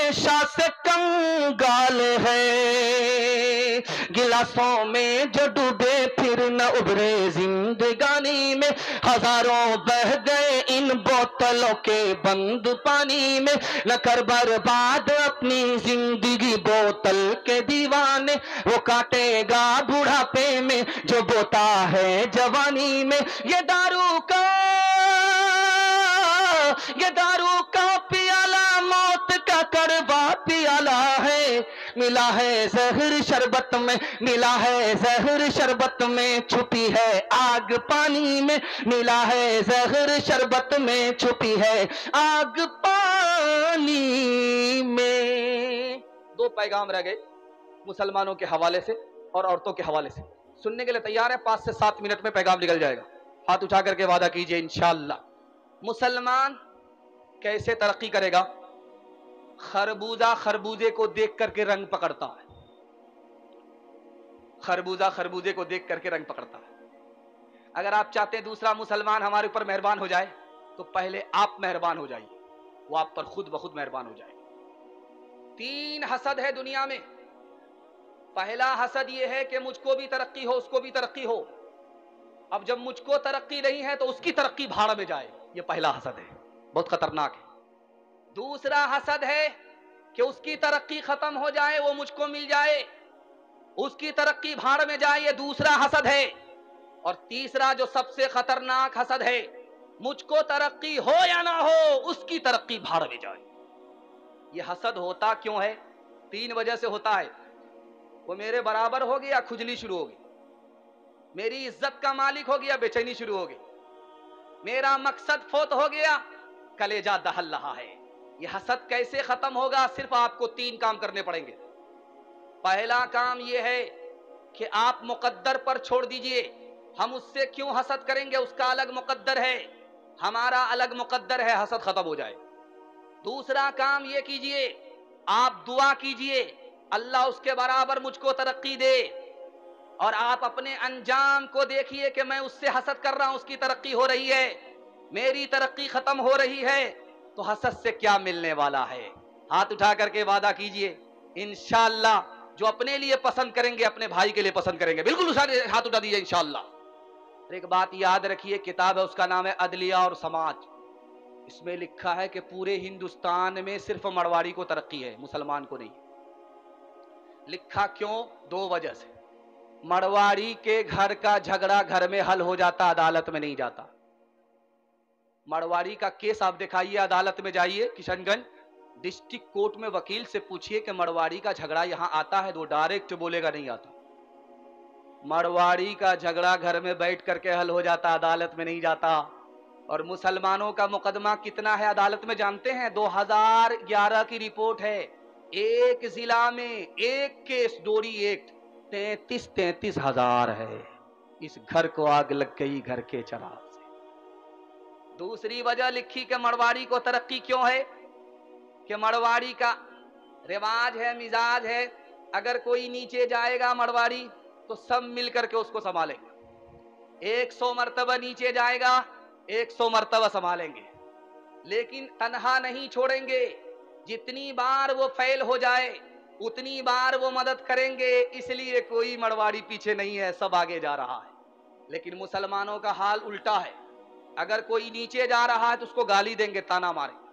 ہمیشہ سے کنگال ہے، گلاسوں میں جو ڈوبے پھر نہ ابھرے زندگانی میں، ہزاروں بہ گئے ان بوتلوں کے بند پانی میں، نہ کر برباد اپنی زندگی بوتل کے دیوانے، وہ کاٹے گا بڑھاپے میں جو بوتا ہے جوانی میں، یہ دارو کا پیالہ موت کا کڑوا پیالہ ہے، ملا ہے زہر شربت میں، ملا ہے زہر شربت میں، چھپی ہے آگ پانی میں، ملا ہے زہر شربت میں، چھپی ہے آگ پانی میں۔ دو پیغام رہ گئے مسلمانوں کے حوالے سے اور عورتوں کے حوالے سے، سننے کے لیے تیار ہے؟ 5 سے 7 منٹ میں پیغام نکل جائے گا، ہاتھ اٹھا کر کے وعدہ کیجئے انشاءاللہ۔ مسلمان کیسے ترقی کرے گا؟ خربوزہ خربوزے کو دیکھ کر کے رنگ پکڑتا ہے، خربوزہ خربوزے کو دیکھ کر کے رنگ پکڑتا ہے۔ اگر آپ چاہتے ہیں دوسرا مسلمان ہمارے اوپر مہربان ہو جائے تو پہلے آپ مہربان ہو جائیے، وہ آپ پر خود بخود مہربان ہو جائے۔ 3 حسد ہے دنیا میں۔ پہلا حسد یہ ہے کہ مجھ کو بھی ترقی ہو، اس کو بھی ترقی ہو۔ اب جب مجھ کو ترقی نہیں ہے تو اس کی ترقی بھاڑ میں جائے، یہ پہلا حسد ہے، بہت خطرناک ہے۔ دوسرا حسد ہے کہ اس کی ترقی ختم ہو جائے، وہ مجھ کو مل جائے، اس کی ترقی بھاڑ میں جائے، یہ دوسرا حسد ہے۔ اور تیسرا جو سب سے خطرناک حسد ہے، مجھ کو ترقی ہو یا نہ ہو، اس کی ترقی بھاڑ میں جائے۔ یہ حسد ہوتا کیوں ہے؟ 3 وجہ سے ہوتا ہے۔ وہ میرے برابر ہو گیا، کھجلی شروع ہو گئی، میری عزت کا مالک ہو گیا، بے چینی شروع ہو گئی، میرا مقصد فوت ہو گیا، کلیجہ دہل رہا ہے۔ یہ حسد کیسے ختم ہوگا؟ صرف آپ کو 3 کام کرنے پڑیں گے۔ پہلا کام یہ ہے کہ آپ مقدر پر چھوڑ دیجئے، ہم اس سے کیوں حسد کریں گے؟ اس کا الگ مقدر ہے، ہمارا الگ مقدر ہے، حسد ختم ہو جائے۔ دوسرا کام یہ کیجئے، آپ دعا کیجئے اللہ اس کے برابر مجھ کو ترقی دے، اور آپ اپنے انجام کو دیکھیے کہ میں اس سے حسد کر رہا ہوں، اس کی ترقی ہو رہی ہے، میری ترقی ختم ہو رہی ہے، تو حسد سے کیا ملنے والا ہے؟ ہاتھ اٹھا کر کے وعدہ کیجئے انشاءاللہ جو اپنے لیے پسند کریں گے اپنے بھائی کے لیے پسند کریں گے۔ بالکل ہاتھ اٹھا دیجئے انشاءاللہ۔ ایک بات یاد رکھیے، کتاب ہے اس کا نام ہے عدلیہ اور سماج، اس میں لکھا ہے کہ پورے ہندوستان میں صرف مڑواڑی کو ترقی ہے، مسلمان کو نہیں۔ لکھا کیوں؟ 2 وجہ سے۔ مڑواڑی کے گھر کا جھگڑا گھر میں حل ہو جاتا، عدالت میں نہیں جاتا۔ مڑواڑی کا کیس آپ دکھائیے، عدالت میں جائیے کشن گنج ڈسٹرکٹ کورٹ میں، وکیل سے پوچھئے کہ مڑواڑی کا جھگڑا یہاں آتا ہے، تو ڈائریکٹ بولے گا نہیں آتا۔ مڑواڑی کا جھگڑا گھر میں بیٹھ کر کے حل ہو جاتا، عدالت میں نہیں جاتا۔ اور مسلمانوں کا مقدمہ کتنا ہے عدالت میں جانتے ہیں؟ 2011 کی رپورٹ ہے، ایک ضلع میں ایک کیس ڈوری ایکٹ 33 ہزار ہے۔ اس گھر کو آگ لگ گئی گھر کے چراغ سے۔ دوسری وجہ لکھی کہ مڑواڑی کو ترقی کیوں ہے، کہ مڑواڑی کا رواج ہے، مزاج ہے، اگر کوئی نیچے جائے گا مڑواڑی تو سب مل کر کے اس کو سنبھالیں گے، 100 مرتبہ نیچے جائے گا 100 مرتبہ سنبھالیں گے، لیکن تنہا نہیں چھوڑیں گے، جتنی بار وہ فیل ہو جائے اتنی بار وہ مدد کریں گے، اس لیے کوئی مڑواڑی پیچھے نہیں ہے، سب آگے جا رہا ہے۔ لیکن مسلمانوں کا حال الٹا ہے، اگر کوئی نیچے جا رہا ہے تو اس کو گالی دیں گے، تانا ماریں گے،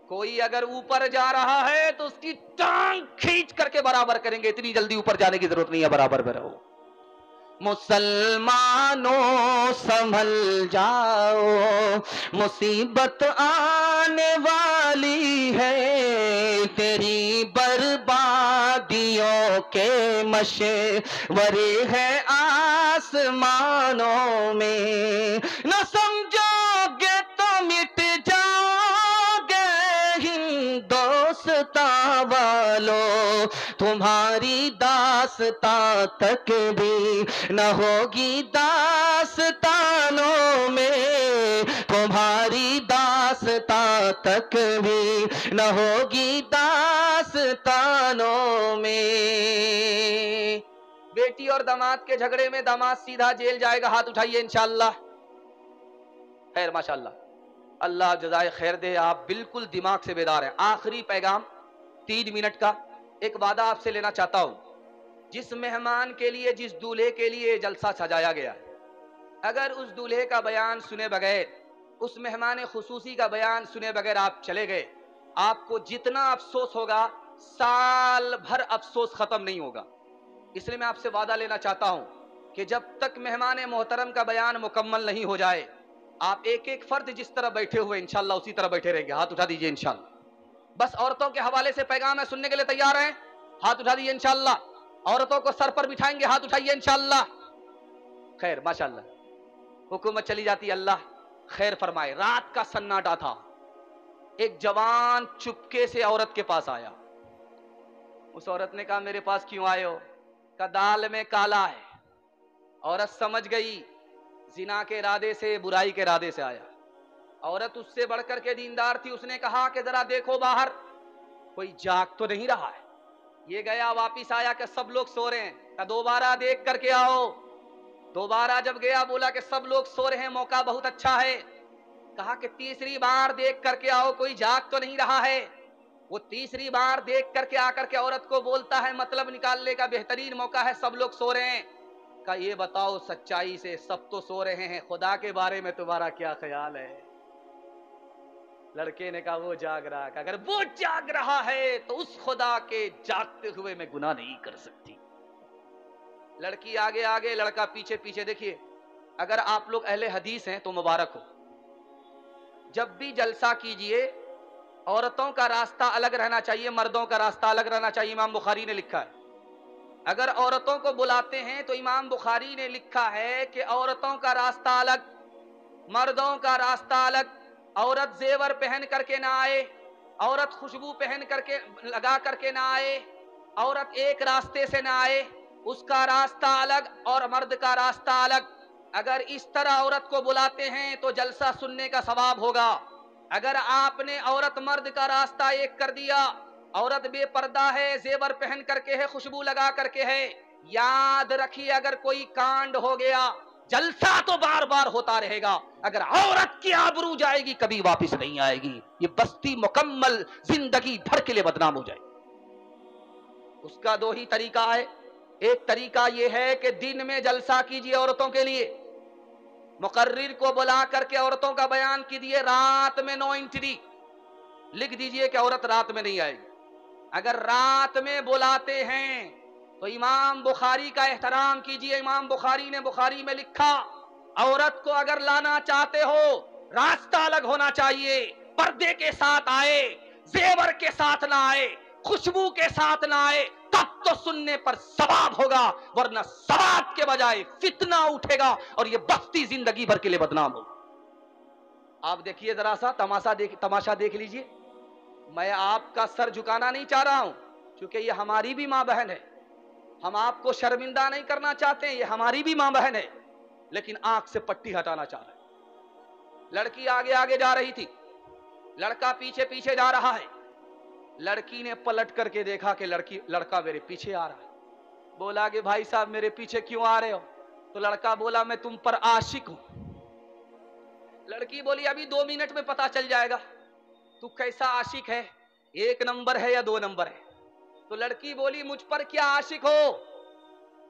کوئی اگر اوپر جا رہا ہے تو اس کی ٹانگ کھینچ کر کے برابر کریں گے، اتنی جلدی اوپر جانے کی ضرورت نہیں ہے، برابر میں رہو۔ مسلمانوں سنبھل جاؤ، مصیبت آنے والی ہے، تیری بربادیوں کے مشورے ہیں آسمانوں میں، نہ سمجھو گے تو مٹ جاؤ گے ہندوستان والو، تمہاری داستان تک بھی نہ ہوگی داستانوں میں، تمہاری داستان تک بھی نہ ہوگی داستانوں میں۔ بیٹی اور داماد کے جھگڑے میں داماد سیدھا جیل جائے گا، ہاتھ اٹھائیے انشاءاللہ۔ خیر ماشاءاللہ، اللہ جزائے خیر دے، آپ بالکل دماغ سے بیدار ہیں۔ آخری پیغام 3 मिनट का एक वादा आपसे लेना चाहता हूं। जिस मेहमान के लिए, जिस दूल्हे के लिए जलसा सजाया गया, अगर उस दूल्हे का बयान सुने बगैर, उस मेहमान खुसूसी का बयान सुने बगैर आप चले गए, आपको जितना अफसोस होगा साल भर अफसोस खत्म नहीं होगा। इसलिए मैं आपसे वादा लेना चाहता हूं कि जब तक मेहमान मोहतरम का बयान मुकम्मल नहीं हो जाए, आप एक एक फर्द जिस तरह बैठे हुए इंशाल्लाह उसी तरह बैठे रहेंगे। हाथ उठा दीजिए इंशाल्लाह। बस औरतों के हवाले से पैगाम है, सुनने के लिए तैयार हैं? हाथ उठा दीजिए इंशाल्लाह। औरतों को सर पर बिठाएंगे, हाथ उठाइए इंशाल्लाह। खैर माशाल्लाह, हुकूमत चली जाती, अल्लाह खैर फरमाए। रात का सन्नाटा था, एक जवान चुपके से औरत के पास आया। उस औरत ने कहा मेरे पास क्यों आए हो? का दाल में काला है। औरत समझ गई जिना के इरादे से, बुराई के इरादे से आया। औरत उससे बढ़कर के दीनदार थी, उसने कहा कि जरा देखो बाहर कोई जाग तो नहीं रहा है। ये गया, वापिस आया कि सब लोग सो रहे हैं। का दोबारा देख करके आओ। दोबारा जब गया बोला कि सब लोग सो रहे हैं, मौका बहुत अच्छा है। कहा कि तीसरी बार देख करके आओ, कोई जाग तो नहीं रहा है। वो तीसरी बार देख करके आकर के औरत को बोलता है मतलब निकालने का बेहतरीन मौका है, सब लोग सो रहे हैं। का ये बताओ सच्चाई से, सब तो सो रहे हैं, खुदा के बारे में तुम्हारा क्या ख्याल है? लड़के ने कहा वो जाग रहा है। अगर वो जाग रहा है तो उस खुदा के जागते हुए मैं गुनाह नहीं कर सकती। लड़की आगे आगे, लड़का पीछे पीछे। देखिए, अगर आप लोग अहले हदीस हैं तो मुबारक हो। जब भी जलसा कीजिए, औरतों का रास्ता अलग रहना चाहिए, मर्दों का रास्ता अलग रहना चाहिए। इमाम बुखारी ने लिखा है, अगर औरतों को बुलाते हैं तो इमाम बुखारी ने लिखा है कि औरतों का रास्ता अलग, मर्दों का रास्ता अलग। औरत जेवर पहन करके ना आए, औरत खुशबू पहन करके लगा करके ना आए, औरत एक रास्ते से ना आए, उसका रास्ता अलग और मर्द का रास्ता अलग। अगर इस तरह औरत को बुलाते हैं तो जलसा सुनने का सवाब होगा। अगर आपने औरत मर्द का रास्ता एक कर दिया, औरत बेपर्दा है, जेवर पहन करके है, खुशबू लगा करके है, याद रखिए अगर कोई कांड हो गया, जलसा तो बार बार होता रहेगा, अगर औरत की आबरू जाएगी कभी वापस नहीं आएगी। ये बस्ती मुकम्मल जिंदगी भर के लिए बदनाम हो जाएगी। उसका दो ही तरीका है। एक तरीका यह है कि दिन में जलसा कीजिए औरतों के लिए, मुकर्रिर को बुला करके औरतों का बयान कीजिए। रात में नो एंट्री लिख दीजिए कि औरत रात में नहीं आएगी। अगर रात में बुलाते हैं तो इमाम बुखारी का एहतराम कीजिए। इमाम बुखारी ने बुखारी में लिखा, औरत को अगर लाना चाहते हो रास्ता अलग होना चाहिए, पर्दे के साथ आए, जेवर के साथ ना आए, खुशबू के साथ ना आए, तब तो सुनने पर सवाब होगा, वरना सवाब के बजाय फितना उठेगा और ये बस्ती जिंदगी भर के लिए बदनाम होगा। आप देखिए, जरा सा तमाशा देख लीजिए। मैं आपका सर झुकाना नहीं चाह रहा हूं, क्योंकि ये हमारी भी मां बहन है। हम आपको शर्मिंदा नहीं करना चाहते, ये हमारी भी मां बहन है, लेकिन आंख से पट्टी हटाना चाह रहे हैं। लड़की आगे आगे जा रही थी, लड़का पीछे पीछे जा रहा है। लड़की ने पलट करके देखा कि लड़का मेरे पीछे आ रहा है। बोला कि भाई साहब मेरे पीछे क्यों आ रहे हो? तो लड़का बोला मैं तुम पर आशिक हूं। लड़की बोली अभी 2 मिनट में पता चल जाएगा तू कैसा आशिक है, 1 नंबर है या 2 नंबर है। तो लड़की बोली मुझ पर क्या आशिक हो,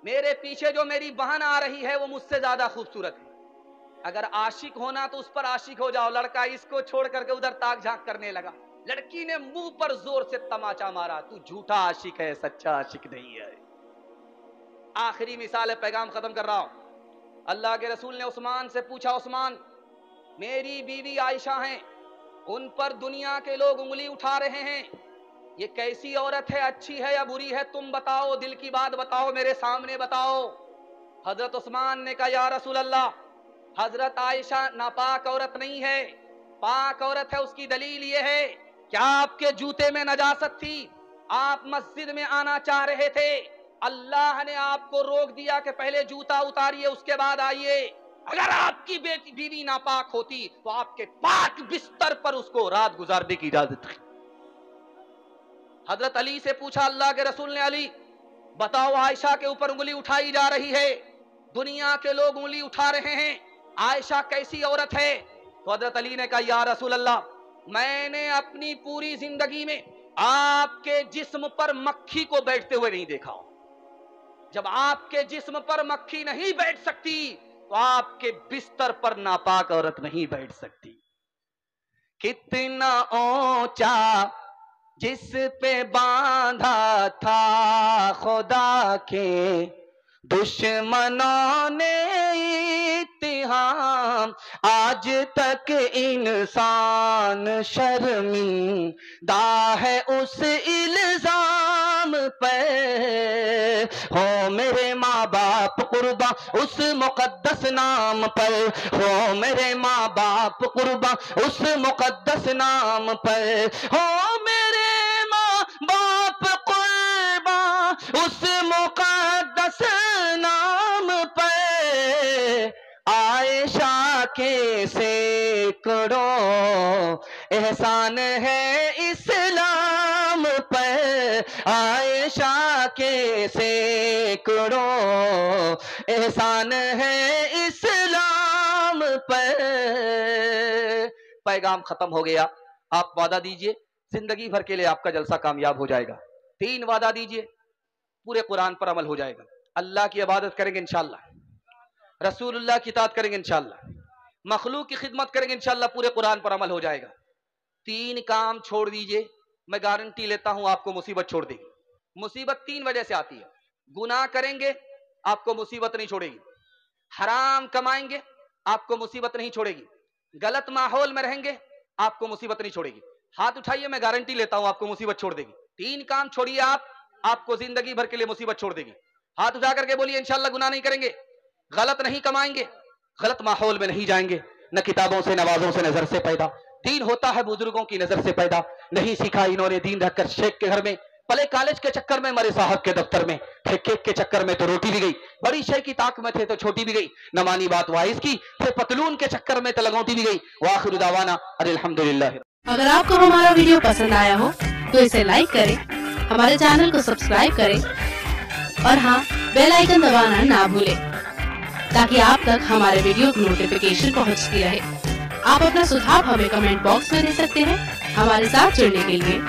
मेरे पीछे जो मेरी बहन आ रही है वो मुझसे ज्यादा खूबसूरत है। अगर आशिक होना तो उस पर आशिक हो जाओ। लड़का इसको छोड़ करके उधर ताक झांक करने लगा। लड़की ने मुंह पर जोर से तमाचा मारा, तू झूठा आशिक है, सच्चा आशिक नहीं है। आखिरी मिसाल है, पैगाम खत्म कर रहा हूं। अल्लाह के रसूल ने उस्मान से पूछा, उस्मान मेरी बीवी आयशा हैं, उन पर दुनिया के लोग उंगली उठा रहे हैं, ये कैसी औरत है, अच्छी है या बुरी है, तुम बताओ, दिल की बात बताओ, मेरे सामने बताओ। हजरत उस्मान ने कहा या रसूल अल्लाह, हजरत आयशा नापाक औरत नहीं है, पाक औरत है। उसकी दलील ये है, क्या आपके जूते में नजासत थी, आप मस्जिद में आना चाह रहे थे, अल्लाह ने आपको रोक दिया कि पहले जूता उतारिए उसके बाद आइए। अगर आपकी बीवी नापाक होती तो आपके पाक बिस्तर पर उसको रात गुजारने की इजाजत थी। हजरत अली से पूछा अल्लाह के रसूल ने, अली बताओ आयशा के ऊपर उंगली उठाई जा रही है, दुनिया के लोग उंगली उठा रहे हैं, आयशा कैसी औरत है? तो हजरत अली ने कहा या रसूल अल्लाह, मैंने अपनी पूरी जिंदगी में आपके जिस्म पर मक्खी को बैठते हुए नहीं देखा। जब आपके जिस्म पर मक्खी नहीं बैठ सकती तो आपके बिस्तर पर नापाक औरत नहीं बैठ सकती। कितना ऊंचा जिस पे बांधा था खुदा के दुश्मनों ने इत्तिहाम, आज तक इंसान शर्मिंदा है उस इल्जाम पे। हो मेरे माँ बाप कुर्बा उस मुकद्दस नाम पर, हो मेरे माँ बाप कुर्बा उस मुकद्दस नाम पर, हो मेरे माँ बाप कुर्बा उस मुकद्दस नाम पर। आयशा के सैकड़ों एहसान है इस्लाम पर, आयशा के सैकड़ों एहसान है इस्लाम पर। पैगाम खत्म हो गया। आप वादा दीजिए जिंदगी भर के लिए आपका जलसा कामयाब हो जाएगा। 3 वादा दीजिए, पूरे कुरान पर अमल हो जाएगा। अल्लाह की इबादत करेंगे इंशाअल्लाह, रसूलुल्लाह की इताअत करेंगे इंशाअल्लाह, मखलूक की खिदमत करेंगे इंशाअल्लाह, पूरे कुरान पर अमल हो जाएगा। 3 काम छोड़ दीजिए, मैं गारंटी लेता हूं आपको मुसीबत छोड़ देगी। मुसीबत 3 वजह से आती है। गुनाह करेंगे आपको मुसीबत नहीं छोड़ेगी, हराम कमाएंगे आपको मुसीबत नहीं छोड़ेगी, गलत माहौल में रहेंगे आपको मुसीबत नहीं छोड़ेगी। हाथ उठाइए, मैं गारंटी लेता हूं आपको मुसीबत छोड़ देगी। 3 काम छोड़िए आप, आपको जिंदगी भर के लिए मुसीबत छोड़ देगी। हाथ उठा करके बोलिए इंशाअल्लाह गुनाह नहीं करेंगे, गलत नहीं कमाएंगे, गलत माहौल में नहीं जाएंगे, न किताबों से नवाजों से नजर से पैदा। दीन होता है बुजुर्गों की नजर से पैदा, नहीं सीखा इन्होंने दीन रखकर शेख के घर में, पले कॉलेज के चक्कर में, मरे साहब के दफ्तर में, थे केक के चक्कर में तो रोटी भी गई, बड़ी शेख की ताक में थे तो छोटी भी गई, न मानी बात वाइज की, थे पतलून के चक्कर में तो लगौटी भी गई। वाखिर दावाना अल्हम्दुलिल्लाह। अगर आपको हमारा वीडियो पसंद आया हो तो इसे लाइक करें, हमारे चैनल को सब्सक्राइब करें और हाँ, बेल आइकन दबाना ना भूलें ताकि आप तक हमारे वीडियो की नोटिफिकेशन पहुंचती रहे। आप अपना सुझाव हमें कमेंट बॉक्स में दे सकते हैं। हमारे साथ जुड़ने के लिए